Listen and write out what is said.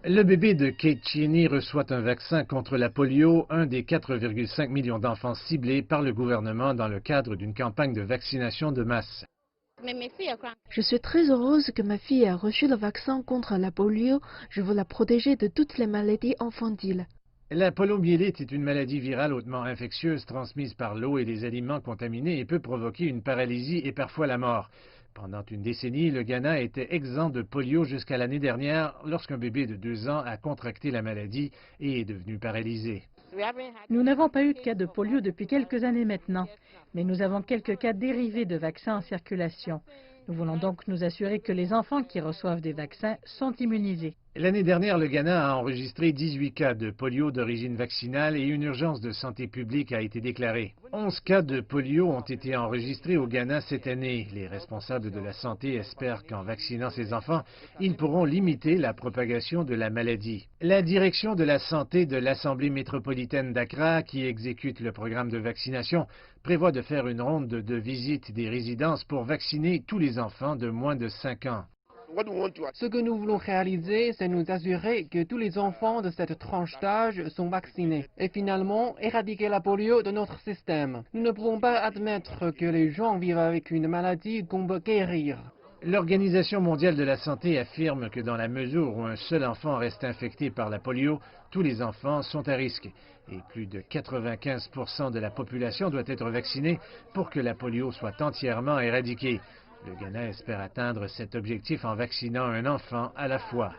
Le bébé de Kate Cheney reçoit un vaccin contre la polio, un des 4,5 millions d'enfants ciblés par le gouvernement dans le cadre d'une campagne de vaccination de masse. Je suis très heureuse que ma fille ait reçu le vaccin contre la polio. Je veux la protéger de toutes les maladies infantiles. La poliomyélite est une maladie virale hautement infectieuse transmise par l'eau et les aliments contaminés et peut provoquer une paralysie et parfois la mort. Pendant une décennie, le Ghana était exempt de polio jusqu'à l'année dernière lorsqu'un bébé de 2 ans a contracté la maladie et est devenu paralysé. Nous n'avons pas eu de cas de polio depuis quelques années maintenant, mais nous avons quelques cas dérivés de vaccins en circulation. Nous voulons donc nous assurer que les enfants qui reçoivent des vaccins sont immunisés. L'année dernière, le Ghana a enregistré 18 cas de polio d'origine vaccinale et une urgence de santé publique a été déclarée. 11 cas de polio ont été enregistrés au Ghana cette année. Les responsables de la santé espèrent qu'en vaccinant ces enfants, ils pourront limiter la propagation de la maladie. La direction de la santé de l'Assemblée métropolitaine d'Accra, qui exécute le programme de vaccination, prévoit de faire une ronde de visite des résidences pour vacciner tous les enfants de moins de 5 ans. Ce que nous voulons réaliser, c'est nous assurer que tous les enfants de cette tranche d'âge sont vaccinés et finalement éradiquer la polio de notre système. Nous ne pouvons pas admettre que les gens vivent avec une maladie qu'on veut guérir. L'Organisation mondiale de la santé affirme que dans la mesure où un seul enfant reste infecté par la polio, tous les enfants sont à risque et plus de 95% de la population doit être vaccinée pour que la polio soit entièrement éradiquée. Le Ghana espère atteindre cet objectif en vaccinant un enfant à la fois.